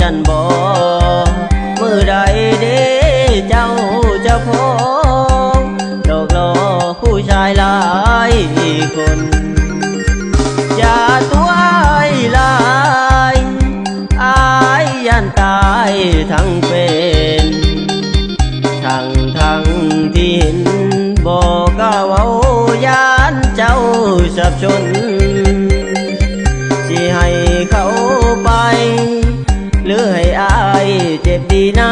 ฉันบอกมือใดเด้เจ้าจะพบดอกล้อผู้ชายหลายคนอย่าตัวลายอายยันตายทั้งเป็นทั้งที่เห็นบอกก้าวเอายานเจ้าสับชนสิให้เขาไปหรือให้อายเจ็บดีน้